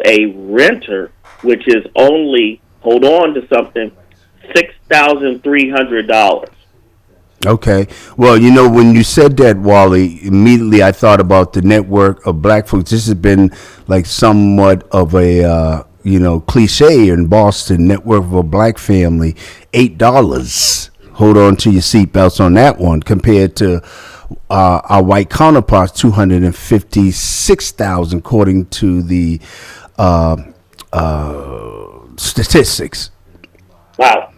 a renter, which is only, hold on to something, $6,300. Okay. Well, when you said that, Wally, immediately I thought about the network of black folks. This has been like somewhat of a, cliche in Boston. Network of a black family, $8. Hold on to your seatbelts on that one, compared to our white counterparts, 256,000, according to the statistics. Wow.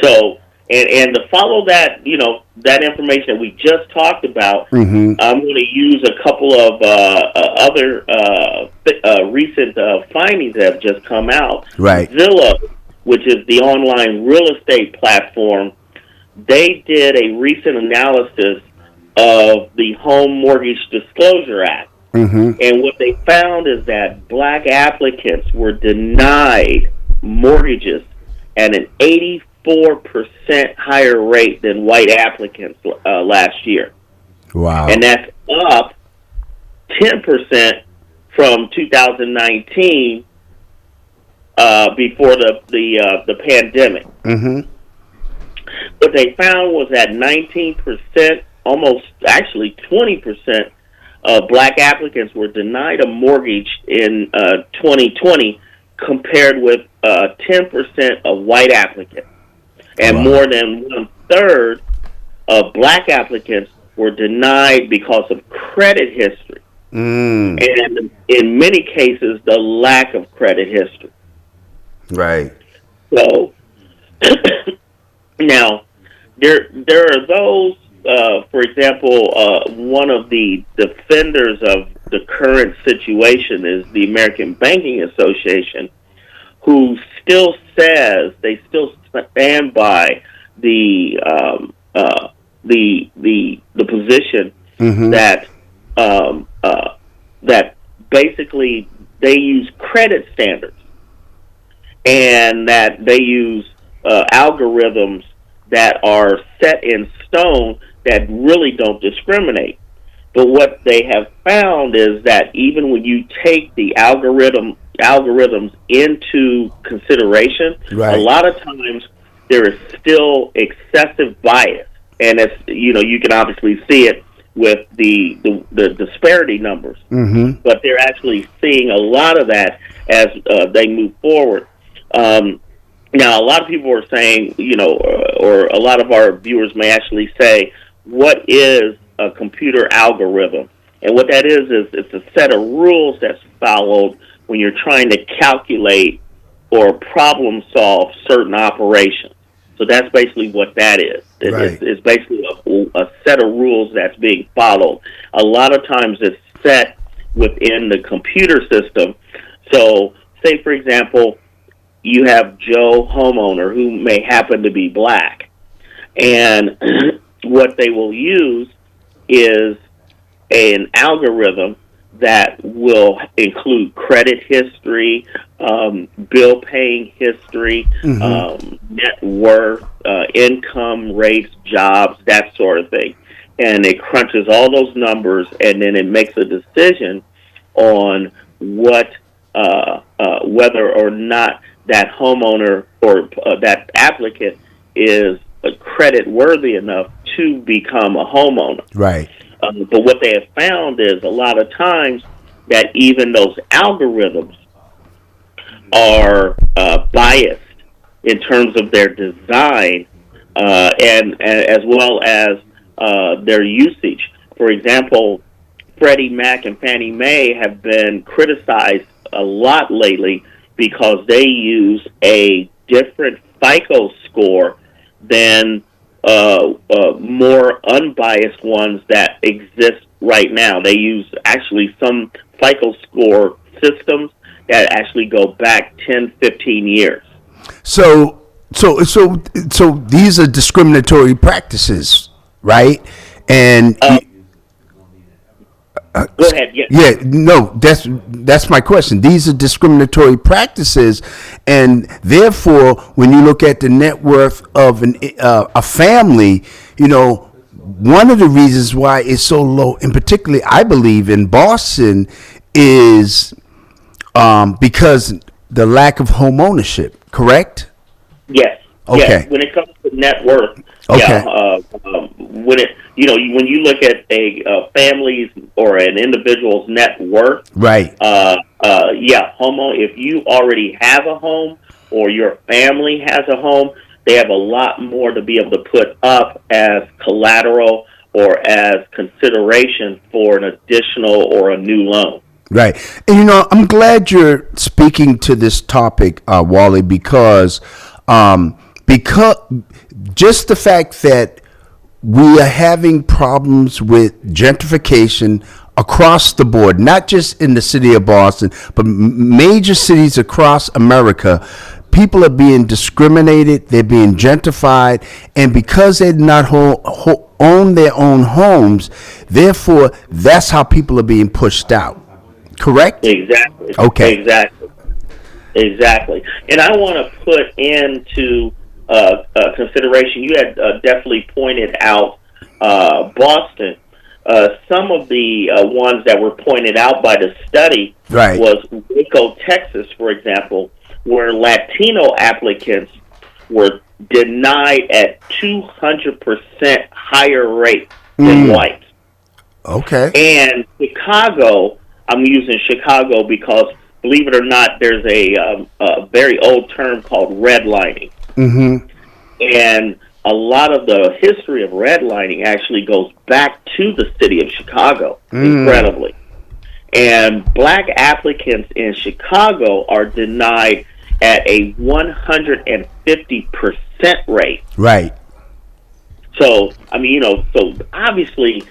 So, and to follow that, that information that we just talked about, I'm going to use a couple of other recent findings that have just come out. Right. Zillow, which is the online real estate platform, they did a recent analysis of the Home Mortgage Disclosure Act. And what they found is that black applicants were denied mortgages at an 84% higher rate than white applicants last year. Wow. And that's up 10% from 2019, before the pandemic. What they found was that 19%, almost actually 20%, of black applicants were denied a mortgage in 2020, compared with 10% of white applicants. And more than 1/3 of black applicants were denied because of credit history. And in many cases, the lack of credit history. Right. So, now, there are those, for example, one of the defenders of the current situation is the American Banking Association, who still says they still stand by the position that that basically they use credit standards, and that they use algorithms that are set in stone that really don't discriminate. But what they have found is that even when you take the algorithms into consideration, a lot of times there is still excessive bias, and it's, you can obviously see it with the disparity numbers. But they're actually seeing a lot of that as they move forward. Now, a lot of people are saying, or a lot of our viewers may actually say, what is a computer algorithm? And what that is it's a set of rules that's followed when you're trying to calculate or problem solve certain operations. So that's basically what that is. It's basically a set of rules that's being followed. A lot of times it's set within the computer system. So, say, for example, you have Joe homeowner who may happen to be black, and what they will use is an algorithm that will include credit history, bill paying history, net worth, income rates, jobs, that sort of thing. And it crunches all those numbers, and then it makes a decision on what whether or not that homeowner or that applicant is credit worthy enough to become a homeowner. Right. But what they have found is a lot of times that even those algorithms are biased in terms of their design, and as well as their usage. For example, Freddie Mac and Fannie Mae have been criticized a lot lately because they use a different FICO score than more unbiased ones that exist right now. They use actually some FICO score systems that actually go back 10, 15 years. So these are discriminatory practices, right? And go ahead. Yeah, no, that's my question. These are discriminatory practices, and therefore, when you look at the net worth of a family, one of the reasons why it's so low, and particularly, I believe, in Boston, is Because the lack of home ownership, correct? Yes. Okay. Yes. When it comes to net worth, Okay. when it when you look at a family's or an individual's net worth, Right. if you already have a home or your family has a home, they have a lot more to be able to put up as collateral or as consideration for an additional or a new loan. Right. And, I'm glad you're speaking to this topic, Wally, because just the fact that we are having problems with gentrification across the board, not just in the city of Boston, but major cities across America. People are being discriminated, they're being gentrified, and because they do not own their own homes, therefore, that's how people are being pushed out. Correct? Exactly. Okay. Exactly. And I want to put into consideration, you had definitely pointed out Boston. Some of the ones that were pointed out by the study Right. was Waco, Texas, for example, where Latino applicants were denied at 200% higher rate than whites. Okay. And Chicago, I'm using Chicago because, believe it or not, there's a very old term called redlining. Mm-hmm. And a lot of the history of redlining actually goes back to the city of Chicago, incredibly. And black applicants in Chicago are denied at a 150% rate. Right. So, so obviously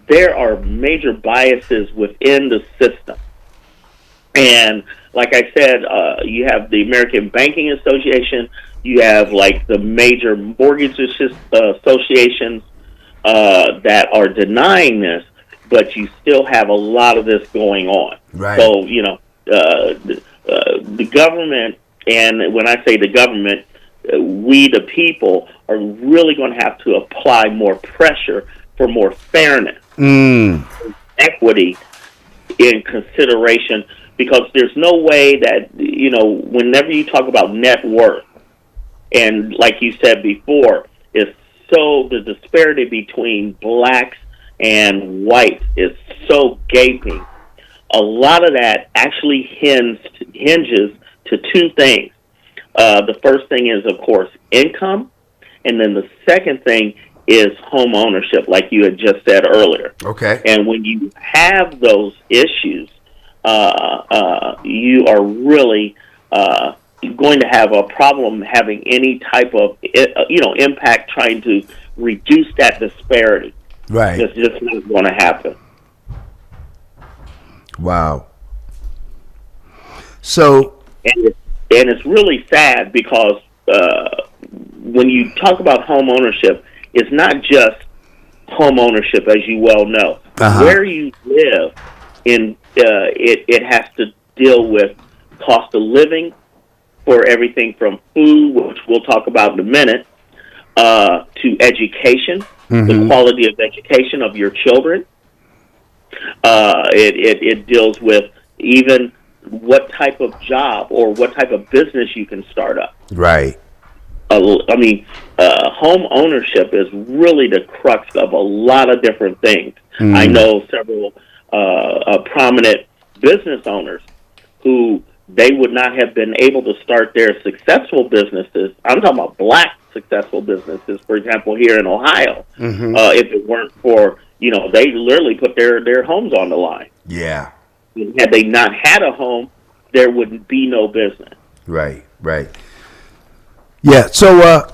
there are major biases within the system. And like I said, you have the American Banking Association, you have like the major mortgage associations that are denying this, but you still have a lot of this going on. Right. So, the government, and when I say the government, we the people are really going to have to apply more pressure for more fairness, equity in consideration, because there's no way that, whenever you talk about net worth, and like you said before, the disparity between blacks and whites is so gaping. A lot of that actually hinges to two things. The first thing is, of course, income, and then the second thing is home ownership, like you had just said earlier. Okay. And when you have those issues, you are really going to have a problem having any type of impact trying to reduce that disparity. Right. It's just not going to happen. Wow. So, and it's really sad because when you talk about home ownership, it's not just home ownership, as you well know. Where you live, it has to deal with cost of living for everything from food, which we'll talk about in a minute, to education, the quality of education of your children. It deals with even what type of job or what type of business you can start up. Right. Home ownership is really the crux of a lot of different things. I know several prominent business owners who they would not have been able to start their successful businesses. I'm talking about black successful businesses, for example, here in Ohio, if it weren't for, they literally put their homes on the line. Yeah. Had they not had a home, there would be no business. Right. Yeah. So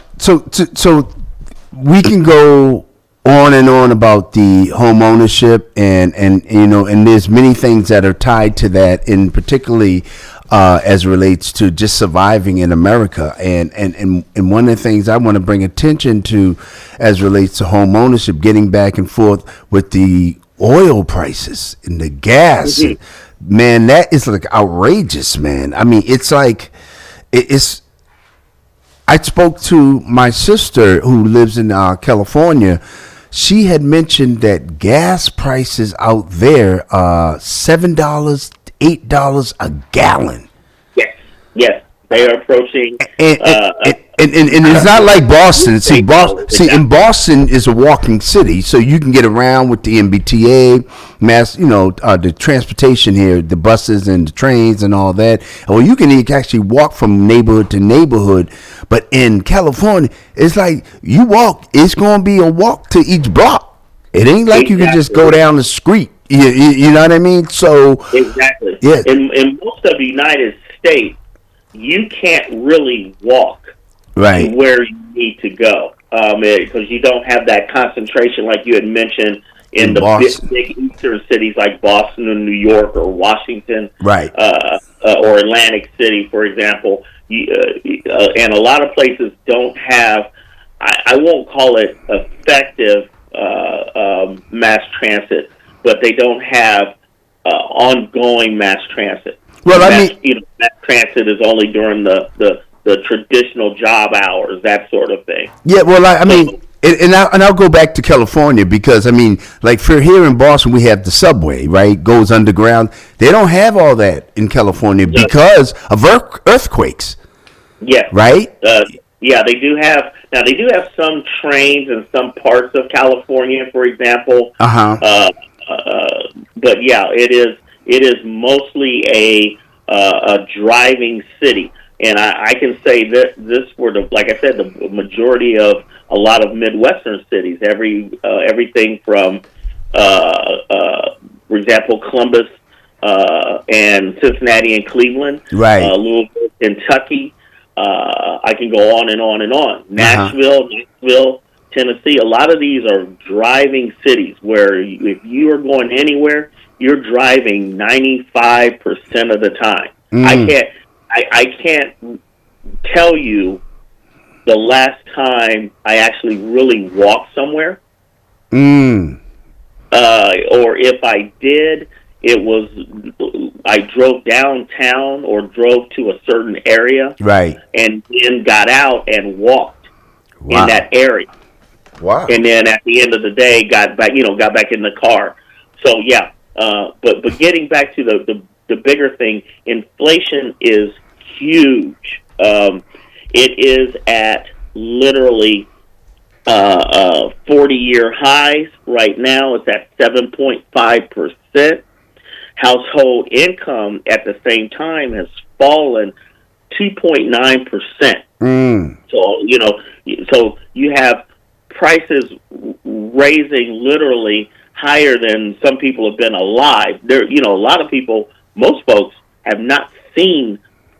we can go on and on about the home ownership and there's many things that are tied to that, and particularly as it relates to just surviving in America. And one of the things I want to bring attention to as it relates to home ownership, getting back and forth with the oil prices and the gas, man, that is like outrageous, man. I mean, it's like it's. I spoke to my sister who lives in California. She had mentioned that gas prices out there are $7, $8 a gallon. Yes, yes, they are approaching. And, Uh, and, and it's not like Boston. See, $8 a in gallon. Boston is a walking city, so you can get around with the MBTA, the transportation here, the buses and the trains and all that. Well, you can actually walk from neighborhood to neighborhood. But in California, it's like you walk. It's going to be a walk to each block. It ain't like you can just go Exactly. down the street. You know what I mean? So, Exactly. yeah, In most of the United States, you can't really walk to right. where you need to go because you don't have that concentration like you had mentioned in In the Boston, big eastern cities like Boston or New York or Washington right. or Atlantic City, for example. And a lot of places don't have, I won't call it effective mass transit, but they don't have ongoing mass transit. Well, I mean, Mass transit is only during the traditional job hours, that sort of thing. yeah, well, I mean, So, I'll go back to California because I mean, like for here in Boston, we have the subway, right? Goes underground. They don't have all that in California because of earthquakes, yes, right? yeah, they do have. Now they do have some trains in some parts of California, for example. Uh huh. But yeah, it is mostly a driving city, and I can say that this were like I said, the majority of a lot of Midwestern cities. Everything from, for example, Columbus and Cincinnati and Cleveland, Right. Louisville, Kentucky. I can go on and on and on. Uh huh. Nashville, Tennessee. A lot of these are driving cities where if you are going anywhere, you're driving 95% of the time. Mm. I can't tell you the last time I actually really walked somewhere, Mm. or if I did, it was I drove downtown or drove to a certain area Right. and then got out and walked in Wow. that area. Wow. And then at the end of the day, got back in the car. So yeah, but getting back to the bigger thing, inflation is huge. It is at literally 40-year highs right now. It's at 7.5%. Household income at the same time has fallen 2.9%. Mm. So you have prices raising literally higher than some people have been alive. A lot of people, most folks, have not seen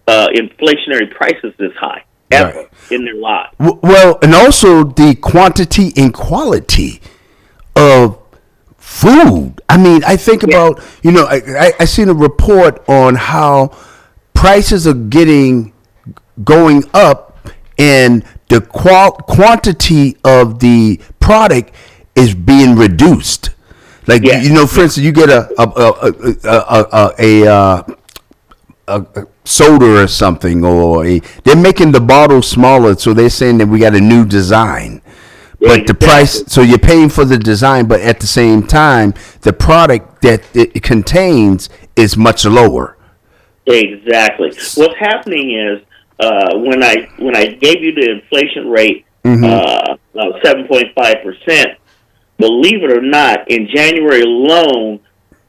inflationary prices this high ever Right. in their lives. Well, and also the quantity and quality of food. I mean, I think Yeah. about, I seen a report on how prices are going up and the quantity of the product is being reduced. Like, Yeah. for instance, you get a soda or something, they're making the bottle smaller, so they're saying that we got a new design. But the price, so you're paying for the design, but at the same time, the product that it contains is much lower. Exactly. What's happening is when I gave you the inflation rate, Mm-hmm. 7.5%. Believe it or not, in January alone,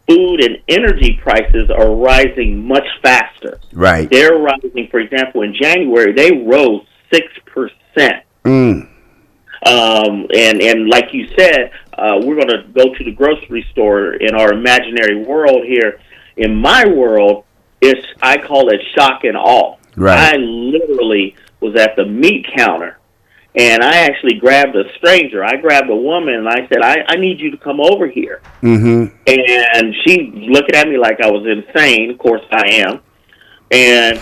food and energy prices are rising much faster. Right. They're rising. For example, in January they rose 6%. Mm. And like you said, we're going to go to the grocery store in our imaginary world here. In my world, I call it shock and awe. Right. I literally was at the meat counter, and I actually grabbed a stranger. I grabbed a woman, and I said, I need you to come over here. Mm-hmm. And she looking at me like I was insane. Of course I am. And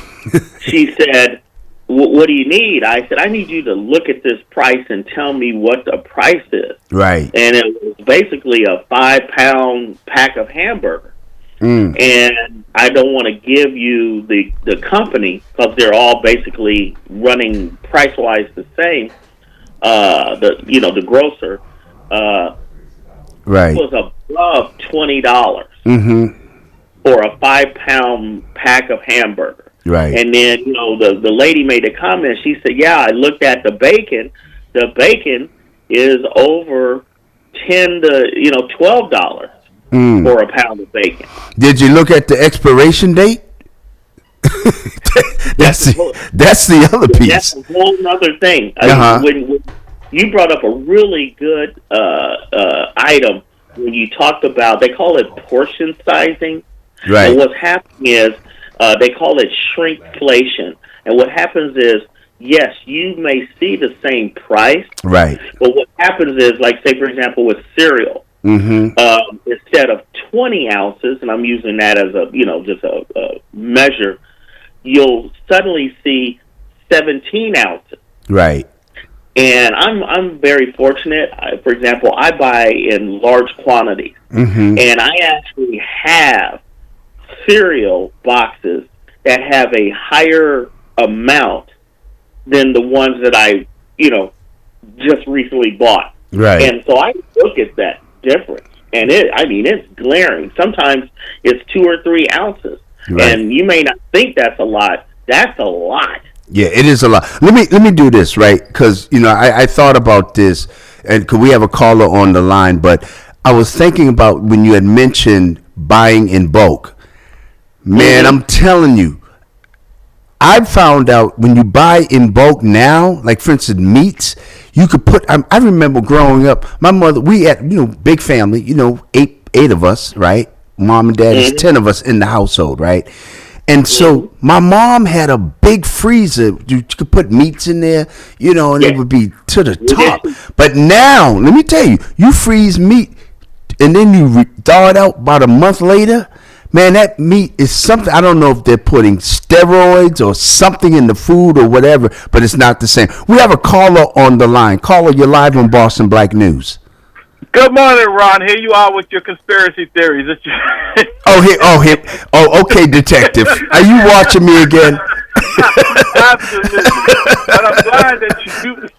she said, what do you need? I said, I need you to look at this price and tell me what the price is. Right. And it was basically a 5-pound pack of hamburger. Mm. And I don't want to give you the company because they're all basically running price-wise the same. The grocer Right. was above $20. Mm-hmm. for a 5-pound pack of hamburger. Right. And then, the lady made a comment. She said, yeah, I looked at the bacon. The bacon is over 10 to, $12 for a pound of bacon. Did you look at the expiration date? that's the other piece. That's a whole other thing. When you brought up a really good item when you talked about, they call it portion sizing. Right. And what's happening is they call it shrinkflation. And what happens is, yes, you may see the same price. Right. But what happens is, like, say, for example, with cereal, instead of 20 ounces, and I'm using that as just a measure, you'll suddenly see 17 ounces. Right. And I'm very fortunate. For example, I buy in large quantities, and I actually have cereal boxes that have a higher amount than the ones that I, just recently bought. Right. And so I look at that difference, and it's glaring. Sometimes it's 2 or 3 ounces, and you may not think that's a lot. That's a lot. Yeah, it is a lot. Let me do this, right? Because I thought about this, and could we have a caller on the line? But I was thinking about when you had mentioned buying in bulk. Man, I'm telling you, I found out when you buy in bulk now, like for instance meats, you could put. I remember growing up, my mother. We had big family, eight of us, right? Mom and dad is 10 of us in the household, right? And so my mom had a big freezer. You could put meats in there, and it would be to the top. But now, let me tell you, you freeze meat and then you thaw it out about a month later. Man, that meat is something. I don't know if they're putting steroids or something in the food or whatever, but it's not the same. We have a caller on the line. Caller, you're live on Boston Black News. Good morning, Ron. Here you are with your conspiracy theories. Okay, detective. Are you watching me again? Absolutely. But I'm glad that you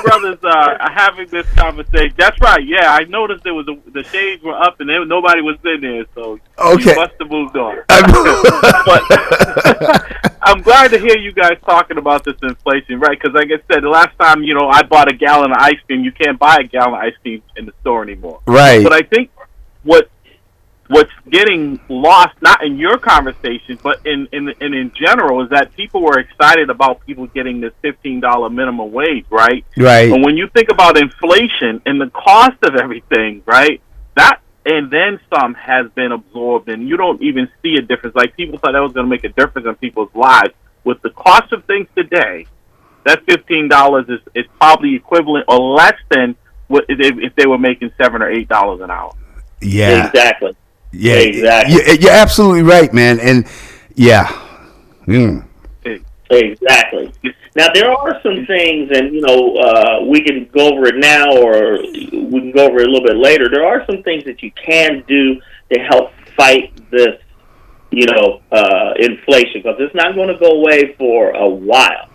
brothers are having this conversation. That's right. Yeah, I noticed the shades were up and nobody was in there, so you must have moved on. But I'm glad to hear you guys talking about this inflation, right? Because like I said, the last time, I bought a gallon of ice cream, you can't buy a gallon of ice cream in the store anymore. Right. But I think what's getting lost, not in your conversation, but in general, is that people were excited about people getting this $15 minimum wage, right? Right. And when you think about inflation and the cost of everything, right, that and then some has been absorbed, and you don't even see a difference. Like, people thought that was going to make a difference in people's lives. With the cost of things today, that $15 is probably equivalent or less than what if they were making $7 or $8 an hour. Yeah. Exactly. Yeah, exactly. You're absolutely right, man. And exactly. Now there are some things, and we can go over it now, or we can go over it a little bit later. There are some things that you can do to help fight this, inflation, because it's not going to go away for a while,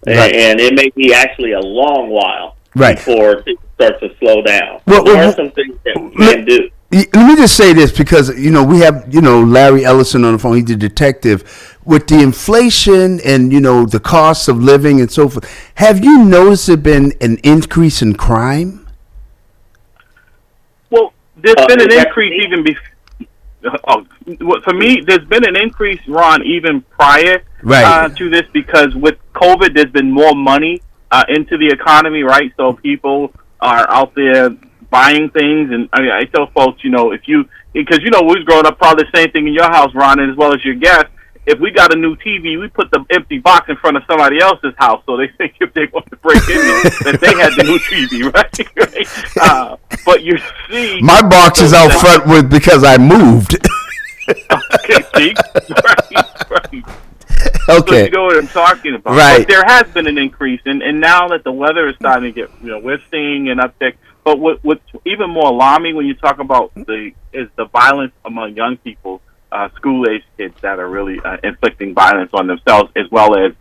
and it may be actually a long while before it starts to slow down. There are some things that we can do. Let me just say this, because we have Larry Ellison on the phone. He's a detective. With the inflation and the cost of living and so forth, have you noticed there been an increase in crime? Well, there's been an increase even before. For me, there's been an increase, Ron, even prior to this, because with COVID, there's been more money into the economy, right? So people are out there buying things, and I tell folks, because we was growing up, probably the same thing in your house, Ron, and as well as your guests. If we got a new TV, we put the empty box in front of somebody else's house, so they think if they want to break in there, that they had the new TV, right? But you see, my box is out front because I moved. Okay, see, right. Okay. So you know what I'm talking about. Right. But there has been an increase, and now that the weather is starting to get, we're seeing an uptick. But what's even more alarming when you talk about the violence among young people, school-age kids that are really inflicting violence on themselves, as well as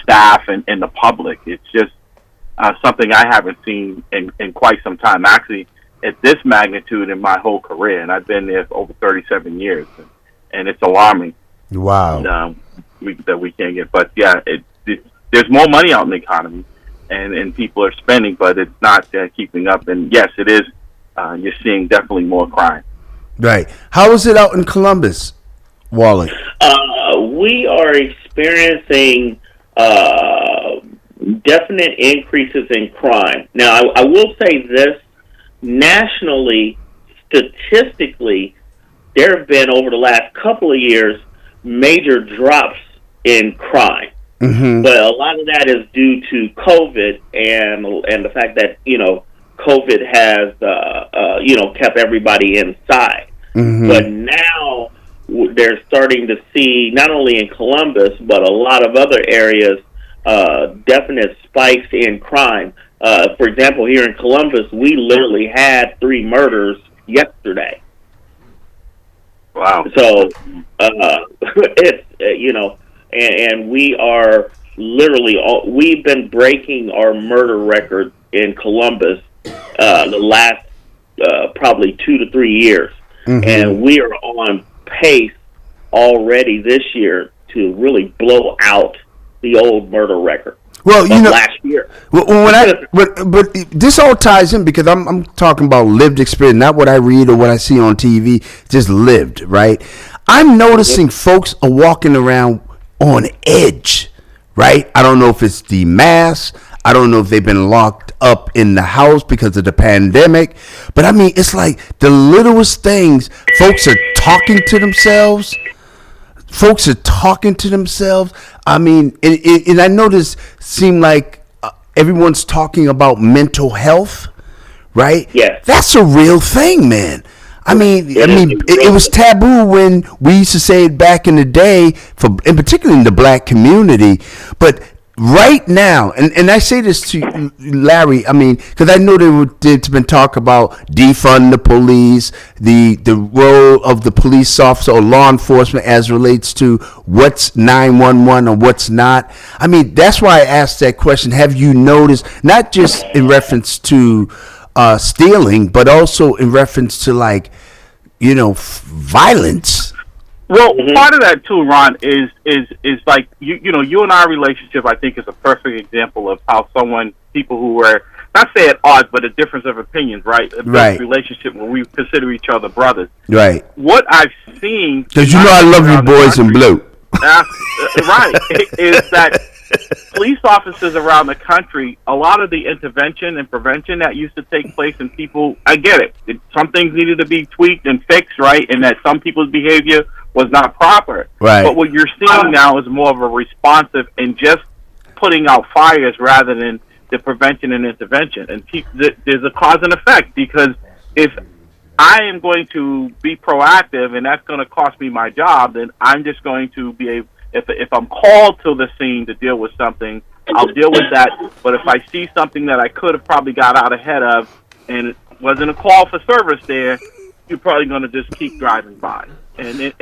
staff and the public. It's just something I haven't seen in quite some time. Actually, at this magnitude in my whole career, and I've been there for over 37 years. and it's alarming. Wow. And, that we can't get. But yeah, there's more money out in the economy, and people are spending, but it's not keeping up. And yes, it is. You're seeing definitely more crime. Right. How is it out in Columbus, Wally? We are experiencing definite increases in crime. Now, I will say this: nationally, statistically, there have been over the last couple of years major drops in crime. Mm-hmm. But a lot of that is due to COVID and the fact that COVID has kept everybody inside. Mm-hmm. But now they're starting to see, not only in Columbus but a lot of other areas, definite spikes in crime. For example, here in Columbus, we literally had 3 murders yesterday. Wow. So it's and we are literally we've been breaking our murder record in Columbus the last probably 2 to 3 years, mm-hmm. and we are on pace already this year to really blow out the old murder record. Well, last year. But this all ties in because I'm talking about lived experience, not what I read or what I see on TV, just lived, right? I'm noticing folks are walking around on edge, right? I don't know if it's the mask. I don't know if they've been locked up in the house because of the pandemic. But, I mean, it's like the littlest things. Folks are talking to themselves. I mean, and I notice seem like everyone's talking about mental health, right? Yes. That's a real thing, man. It was taboo when we used to say it back in the day, in particular in the black community. But right now, and I say this to Larry, because I know there's been talk about defund the police, the role of the police officer or law enforcement as relates to what's 911 or what's not. I mean, that's why I asked that question. Have you noticed, not just in reference to stealing, but also in reference to violence? Well, part of that too, Ron, is like you and our relationship. I think is a perfect example of how people who were not say at odds, but a difference of opinions, right? Right. Relationship where we consider each other brothers. Right. What I've seen, because I love you, boys in blue. Right, is that police officers around the country, a lot of the intervention and prevention that used to take place in people, I get it. Some things needed to be tweaked and fixed, right? And that some people's behavior was not proper. Right. But what you're seeing now is more of a responsive and just putting out fires rather than the prevention and intervention. And there's a cause and effect, because if I am going to be proactive and that's going to cost me my job, then I'm just going to be able, if I'm called to the scene to deal with something, I'll deal with that. But if I see something that I could have probably got out ahead of and it wasn't a call for service there, you're probably going to just keep driving by. And there's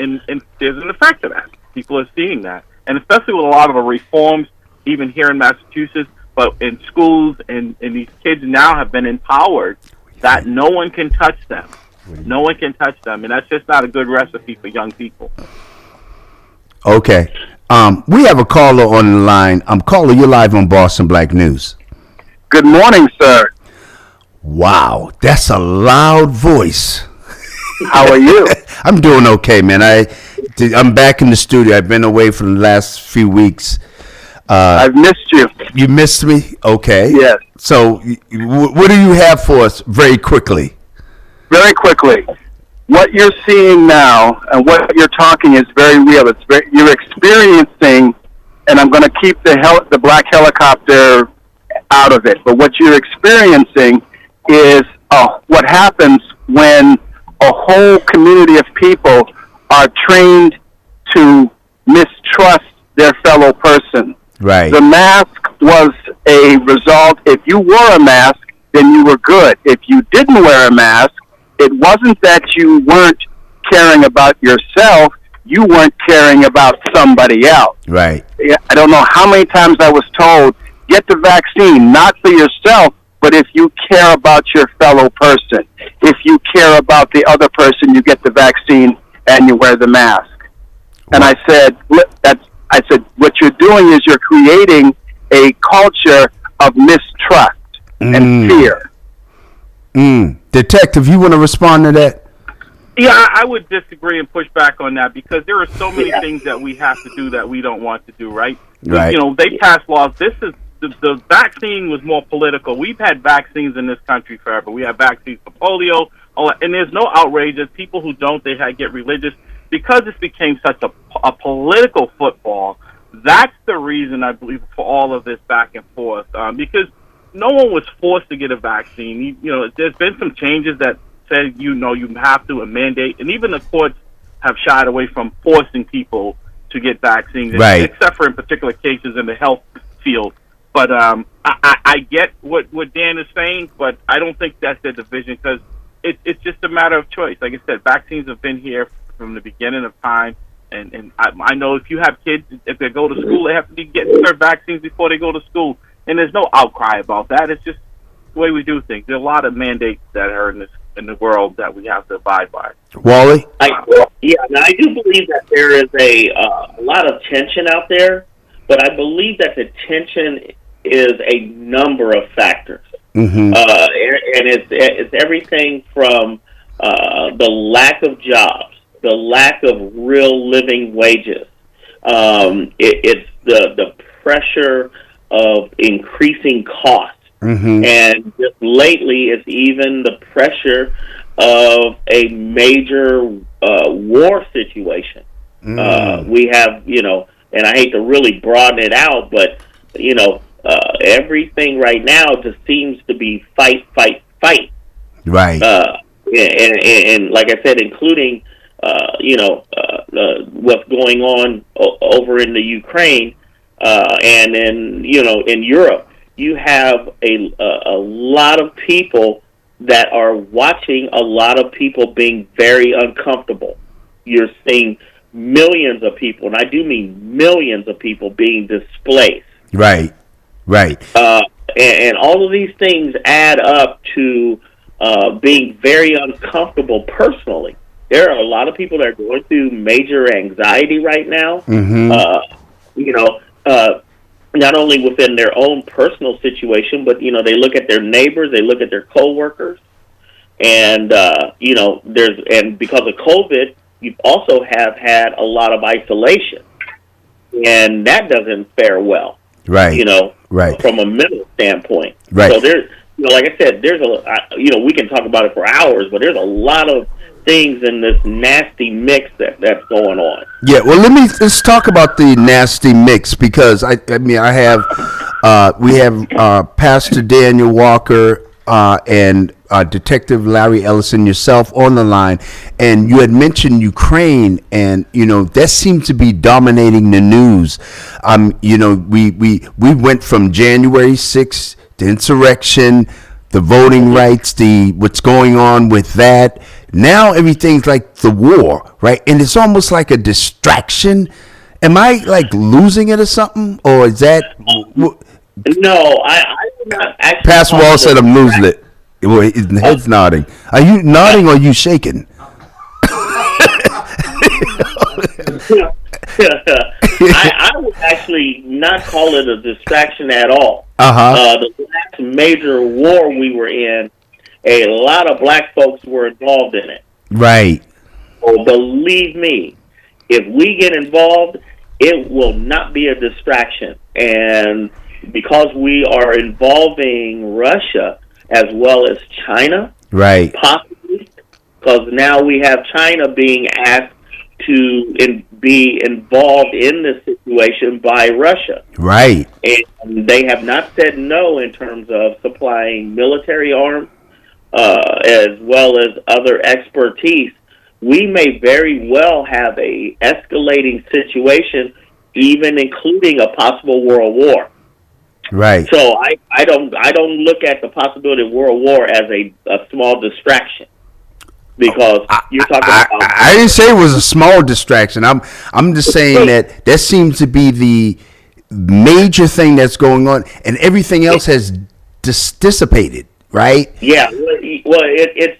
an effect to that. People are seeing that. And especially with a lot of the reforms, even here in Massachusetts, but in schools, and these kids now have been empowered that no one can touch them. No one can touch them. And that's just not a good recipe for young people. Okay. We have a caller on the line. Caller, you're live on Boston Black News. Good morning, sir. Wow, that's a loud voice. How are you? I'm doing okay, man. I'm back in the studio. I've been away for the last few weeks. I've missed you. You missed me? Okay. Yes. So what do you have for us very quickly? Very quickly. What you're seeing now and what you're talking is very real. You're experiencing, and I'm going to keep the black helicopter out of it, but what you're experiencing is what happens when a whole community of people are trained to mistrust their fellow person. Right. The mask was a result. If you wore a mask, then you were good. If you didn't wear a mask, it wasn't that you weren't caring about yourself, you weren't caring about somebody else. Right. I don't know how many times I was told, get the vaccine, not for yourself, but if you care about your fellow person. If you care about the other person, you get the vaccine and you wear the mask. And I said, what you're doing is you're creating a culture of mistrust and fear. Detective, you want to respond to that? Yeah, I would disagree and push back on that because there are so many things that we have to do that we don't want to do, right? Right. You know, they passed laws. This is the vaccine was more political. We've had vaccines in this country forever. We have vaccines for polio, and there's no outrage. There's people who don't. They get religious because this became such a political football. That's the reason I believe for all of this back and forth because no one was forced to get a vaccine. You know, there's been some changes that said you have to mandate, and even the courts have shied away from forcing people to get vaccines, right, except for in particular cases in the health field. But I get what Dan is saying, but I don't think that's the division because it's just a matter of choice. Like I said, vaccines have been here from the beginning of time, and I know if you have kids, if they go to school, they have to be getting their vaccines before they go to school, and there's no outcry about that. It's just the way we do things. There are a lot of mandates that are in the world that we have to abide by. Wally? I do believe that there is a lot of tension out there, but I believe that the tension is a number of factors. Mm-hmm. And it's everything from the lack of jobs, the lack of real living wages. It's the pressure of increasing costs. Mm-hmm. And just lately, it's even the pressure of a major war situation. We have, and I hate to really broaden it out, but, everything right now just seems to be fight. Right. And like I said, including, what's going on over in the Ukraine and in Europe. You have a lot of people that are watching a lot of people being very uncomfortable. You're seeing millions of people, and I do mean millions of people being displaced. Right. And all of these things add up to being very uncomfortable personally. There are a lot of people that are going through major anxiety right now. Mm-hmm. Not only within their own personal situation, but they look at their neighbors, they look at their coworkers, and because of COVID, you also have had a lot of isolation, and that doesn't fare well. Right. Right. From a mental standpoint. Right. So there's, like I said, there's we can talk about it for hours, but there's a lot of things in this nasty mix that's going on. Yeah, well, let's talk about the nasty mix because we have Pastor Daniel Walker and Detective Larry Ellison, yourself on the line, and you had mentioned Ukraine, and that seemed to be dominating the news. We went from January 6th, the insurrection, the voting rights, what's going on with that. Now everything's like the war, right? And it's almost like a distraction. Am I like losing it or something, or is that? No, I'm not actually. Pastor Wall said I'm losing it. Well, his head's nodding. Are you nodding or are you shaking? I would actually not call it a distraction at all. The last major war we were in, a lot of black folks were involved in it. Right. So believe me, if we get involved, it will not be a distraction. And because we are involving Russia as well as China, right? Possibly, because now we have China being asked to be involved in this situation by Russia. Right. And they have not said no in terms of supplying military arms as well as other expertise. We may very well have a escalating situation, even including a possible world war. Right. So I don't look at the possibility of world war as a small distraction. Because you're talking about... I didn't say it was a small distraction. I'm just saying that seems to be the major thing that's going on, and everything else has dissipated, right? Yeah. Well, it's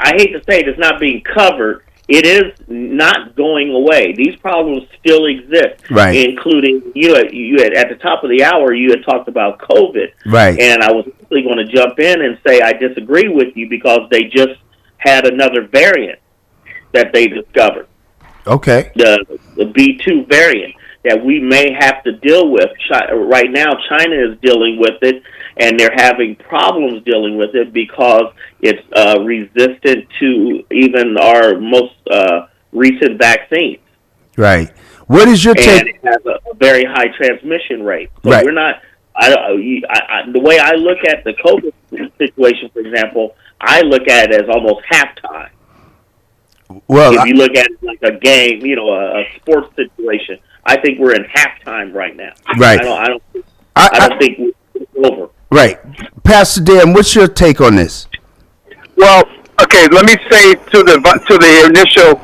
I hate to say it's not being covered. it is not going away. These problems still exist, right? Including you had at the top of the hour you had talked about COVID, right? And I was actually going to jump in and say I disagree with you because they just had another variant that they discovered. Okay. The B2 variant that we may have to deal with. Right now, China is dealing with it, and they're having problems dealing with it because it's resistant to even our most recent vaccines. Right. What is your take? And it has a very high transmission rate. So right. We're not. The way I look at the COVID situation, for example, I look at it as almost halftime. Well, if you look at it like a game, a sports situation, I think we're in halftime right now. Right. I don't think we're over. Right. Pastor Dan, what's your take on this? Well, okay, let me say to the initial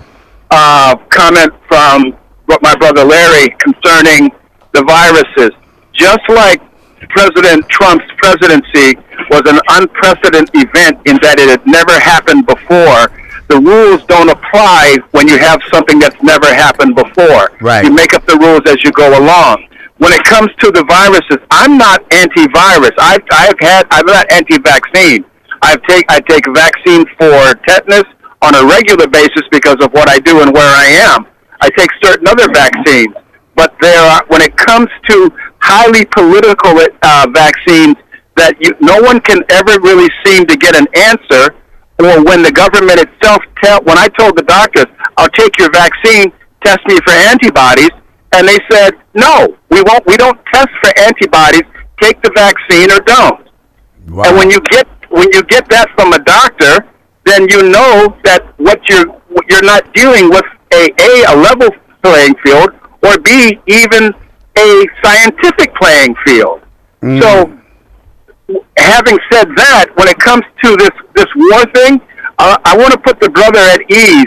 comment from my brother Larry concerning the viruses. Just like President Trump's presidency was an unprecedented event in that it had never happened before, the rules don't apply when you have something that's never happened before. Right. You make up the rules as you go along. When it comes to the viruses, I'm not anti-virus. I'm not anti-vaccine. I take vaccine for tetanus on a regular basis because of what I do and where I am. I take certain other vaccines, but when it comes to highly political vaccines that no one can ever really seem to get an answer. Or when the government itself when I told the doctors, I'll take your vaccine, test me for antibodies, and they said, no, we won't. We don't test for antibodies. Take the vaccine or don't. Wow. And when you get that from a doctor, then you know that you're not dealing with a level playing field, or B, even a scientific playing field. So, having said that, when it comes to this war thing, I want to put the brother at ease.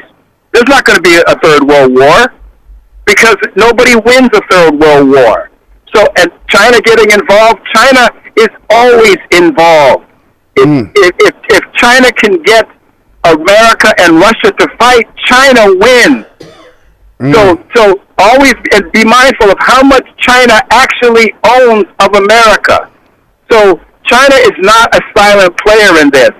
There's not going to be a third world war because nobody wins a third world war. So, and China getting involved, China is always involved. If China can get America and Russia to fight, China wins. So always be mindful of how much China actually owns of America. So China is not a silent player in this.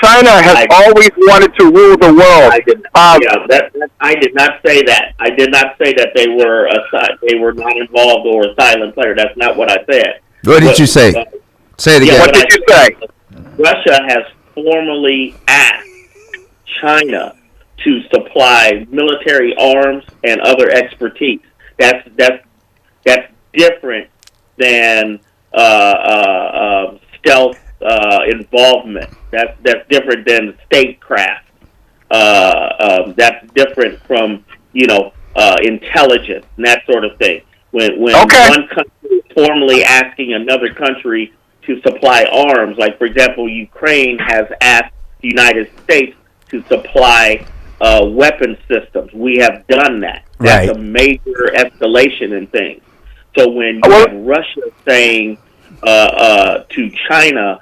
China has always wanted to rule the world. I did not say that. I did not say that they were not involved or a silent player. That's not what I said. What did you say? Say it again. What did you say? Russia has formally asked China to supply military arms and other expertise. That's different than stealth involvement. That's different than statecraft. That's different from intelligence and that sort of thing. When one country is formally asking another country to supply arms, like for example, Ukraine has asked the United States to supply weapon systems. We have done that. That's a major escalation in things. So when you have Russia saying to China,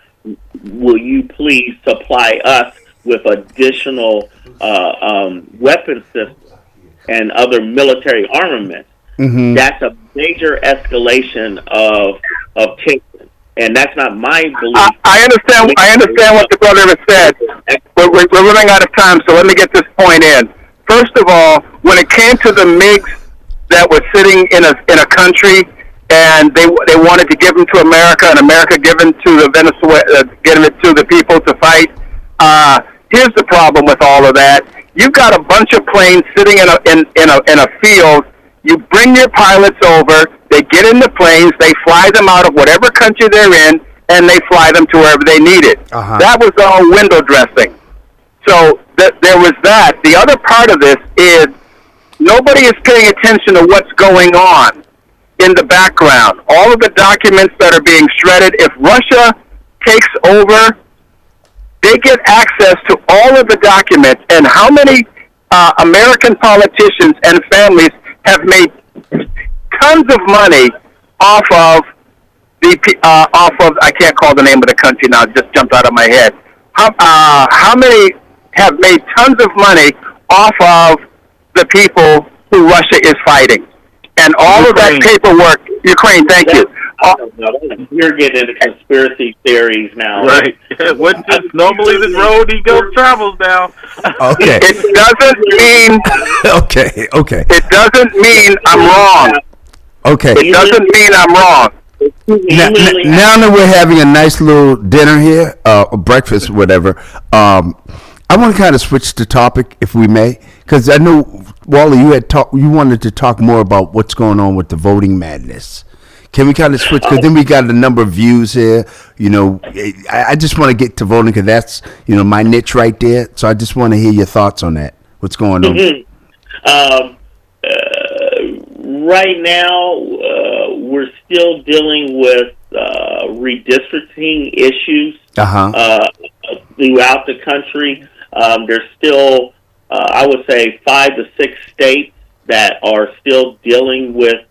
will you please supply us with additional weapon systems and other military armaments, that's a major escalation of tension. And that's not my belief. I understand what the brother has said. We're running out of time, so let me get this point in. First of all, when it came to the MiGs that were sitting in a country, and they wanted to give them to America, and America give them to the give it to the people to fight. Here's the problem with all of that: you've got a bunch of planes sitting in a field. You bring your pilots over. They get in the planes. They fly them out of whatever country they're in, and they fly them to wherever they need it. That was all window dressing. So there was that. The other part of this is nobody is paying attention to what's going on in the background. All of the documents that are being shredded, if Russia takes over, they get access to all of the documents. And how many American politicians and families have made tons of money off of I can't call the name of the country now, it just jumped out of my head. How many have made tons of money off of the people who Russia is fighting. And all of that paperwork, Ukraine, thank you. You're getting into conspiracy theories now. Right. What's just normally the road he goes travels down. Okay. It doesn't mean. Okay. It doesn't mean I'm wrong. Okay. It doesn't mean I'm wrong. Now that we're having a nice little dinner here, or breakfast, whatever, I want to kind of switch the topic, if we may, because I know, Wally, you wanted to talk more about what's going on with the voting madness. Can we kind of switch? Because then we got a number of views here. You know, I just want to get to voting because that's, my niche right there. So I just want to hear your thoughts on that. What's going on? Right now, we're still dealing with redistricting issues throughout the country. There's still, I would say, 5 to 6 states that are still dealing with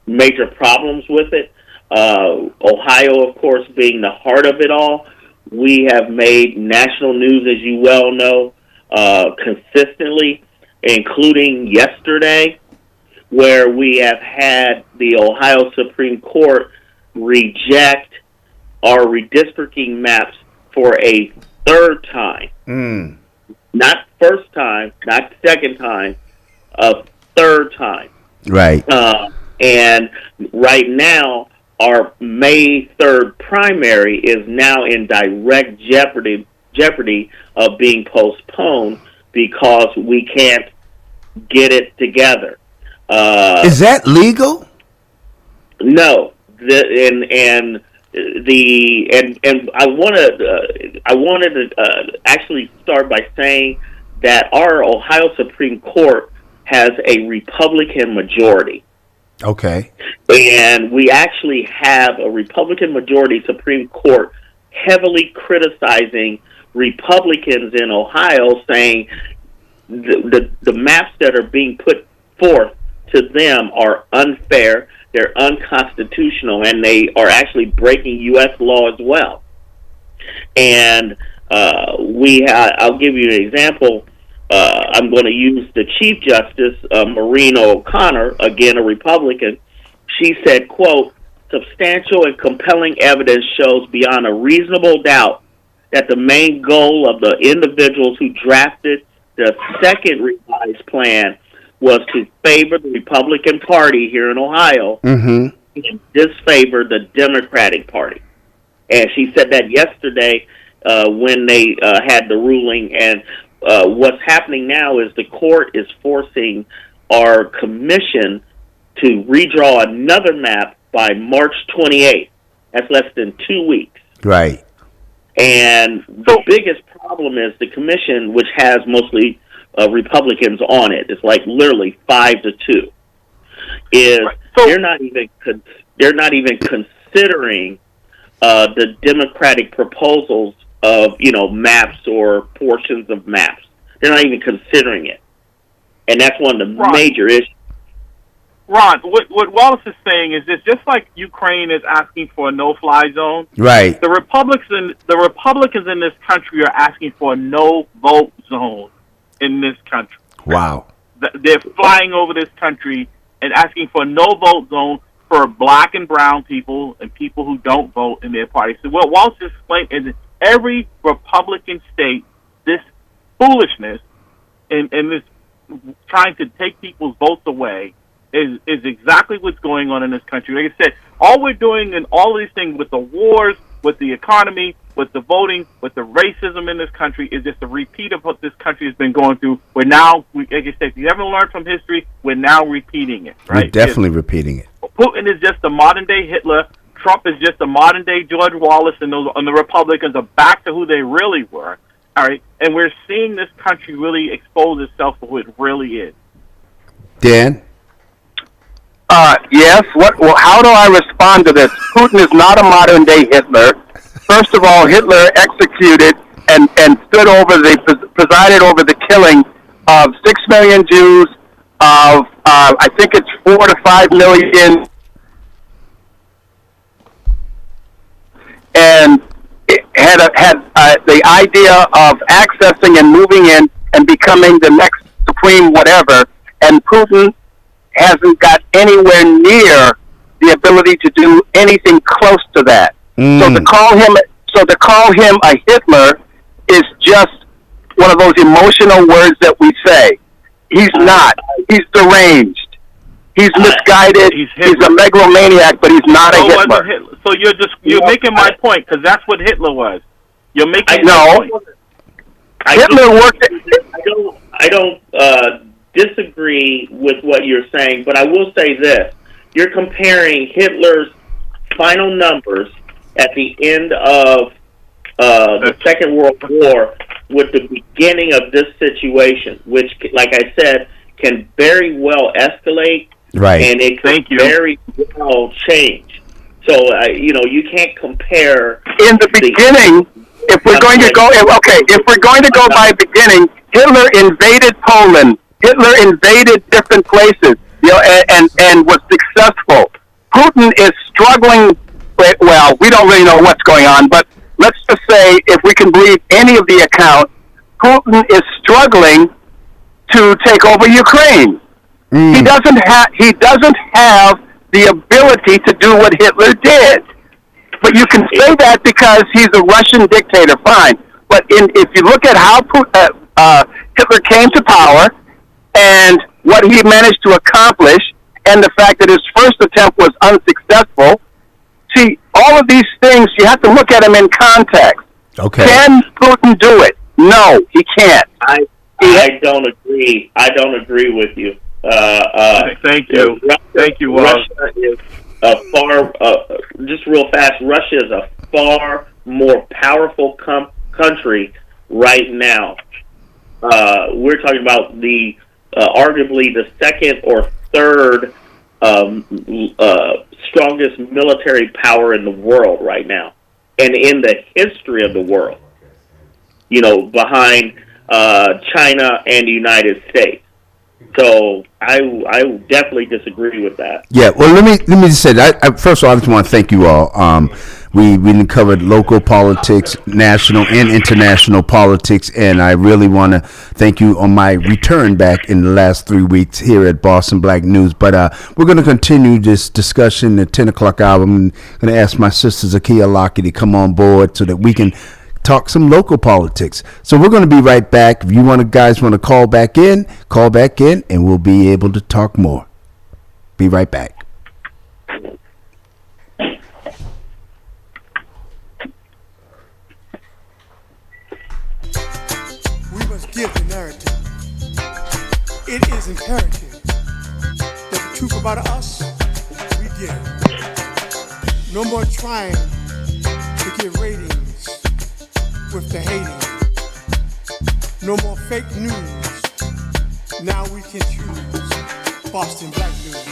major problems with it. Ohio, of course, being the heart of it all. We have made national news, as you well know, consistently, including yesterday, where we have had the Ohio Supreme Court reject our redistricting maps for a third time. Not first time, not second time, a third time. Right. And right now, our May 3rd primary is now in direct jeopardy of being postponed because we can't get it together. Is that legal? No. And I wanted to actually start by saying that our Ohio Supreme Court has a Republican majority. Okay. And we actually have a Republican majority Supreme Court heavily criticizing Republicans in Ohio, saying the maps that are being put forth to them are unfair, they're unconstitutional, and they are actually breaking U.S. law as well. And I'll give you an example. I'm going to use the Chief Justice, Maureen O'Connor, again a Republican. She said, quote, "Substantial and compelling evidence shows beyond a reasonable doubt that the main goal of the individuals who drafted the second revised plan was to favor the Republican Party here in Ohio and disfavor the Democratic Party." And she said that yesterday when they had the ruling. And what's happening now is the court is forcing our commission to redraw another map by March 28th. That's less than 2 weeks. Right. And the biggest problem is the commission, which has mostly Republicans on it. It's like literally 5-2. They're not even considering the Democratic proposals of maps or portions of maps. They're not even considering it, and that's one of the major issues. Ron, what Wallace is saying is this: just like Ukraine is asking for a no-fly zone, right? The Republicans in this country are asking for a no-vote zone in this country. Wow. They're flying over this country and asking for a no-vote zone for black and brown people and people who don't vote in their party. So what Wallace is explaining is that every Republican state, this foolishness and this trying to take people's votes away is exactly what's going on in this country. Like I said, all we're doing in all of these things with the wars, with the economy, with the voting, with the racism in this country is just a repeat of what this country has been going through. We're now, like I said, if you ever learned from history, we're now repeating it. Right? We're definitely repeating it. Putin is just a modern-day Hitler. Trump is just a modern-day George Wallace, and the Republicans are back to who they really were. All right, and we're seeing this country really expose itself for who it really is. Dan? Yes. Well, how do I respond to this? Putin is not a modern-day Hitler. First of all, Hitler executed and presided over the killing of 6 million Jews, of I think it's 4 to 5 million, and had the idea of accessing and moving in and becoming the next supreme whatever, and Putin hasn't got anywhere near the ability to do anything close to that. So to call him a Hitler is just one of those emotional words that we say. He's not. He's deranged. He's misguided. He's a megalomaniac, but he's not a Hitler. So you're making my point, because that's what Hitler was. You're making my point. Hitler worked. I don't disagree with what you're saying, but I will say this: you're comparing Hitler's final numbers at the end of the Second World War with the beginning of this situation, which, like I said, can very well escalate, right? And it can very well change. So you can't compare. In the beginning, if we're going to go by beginning, Hitler invaded Poland. Hitler invaded different places, and was successful. Putin is struggling. Well, we don't really know what's going on, but let's just say, if we can believe any of the accounts, Putin is struggling to take over Ukraine. He doesn't have the ability to do what Hitler did. But you can say that because he's a Russian dictator, fine. But if you look at how Hitler came to power and what he managed to accomplish, and the fact that his first attempt was unsuccessful, see, all of these things, you have to look at them in context. Okay. Can Putin do it? No, he can't. I don't agree. I don't agree with you. Thank you. Thank you, Russia is just real fast, Russia is a far more powerful country right now. We're talking about the arguably the second or third strongest military power in the world right now, and in the history of the world. Behind China and the United States. So I definitely disagree with that. Yeah, well, let me just say that. First of all, I just want to thank you all. We covered local politics, national and international politics, and I really want to thank you on my return back in the last 3 weeks here at Boston Black News. But we're going to continue this discussion at 10 o'clock hour. I'm going to ask my sister Zakia Lockie to come on board so that we can talk some local politics. So we're going to be right back. If you guys want to call back in, and we'll be able to talk more. Be right back. We must give the narrative. It is imperative that the truth about us, we give. No more trying to get ratings with the hating. No more fake news. Now we can choose Boston Black News.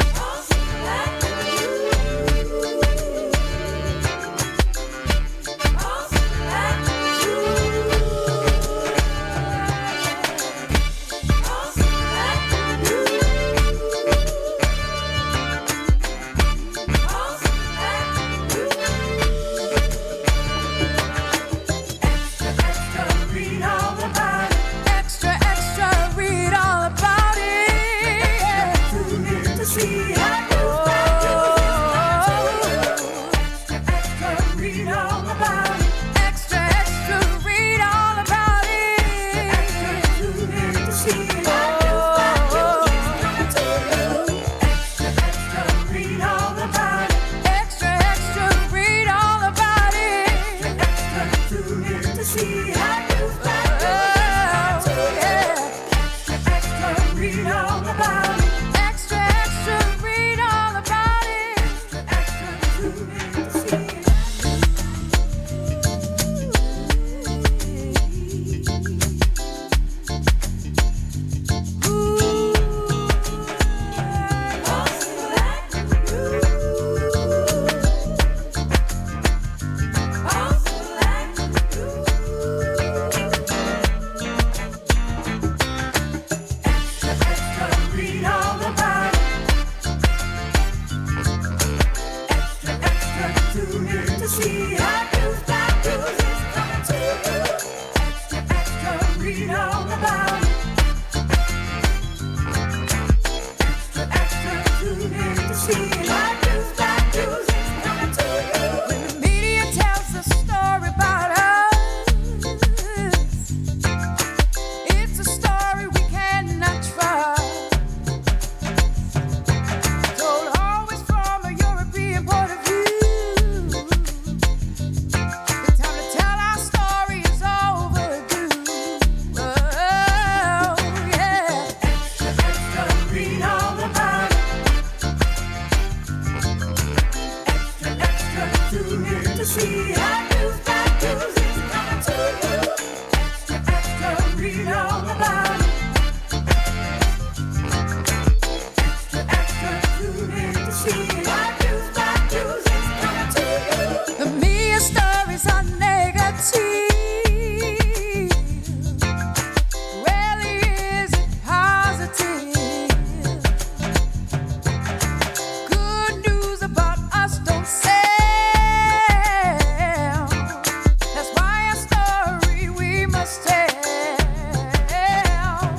see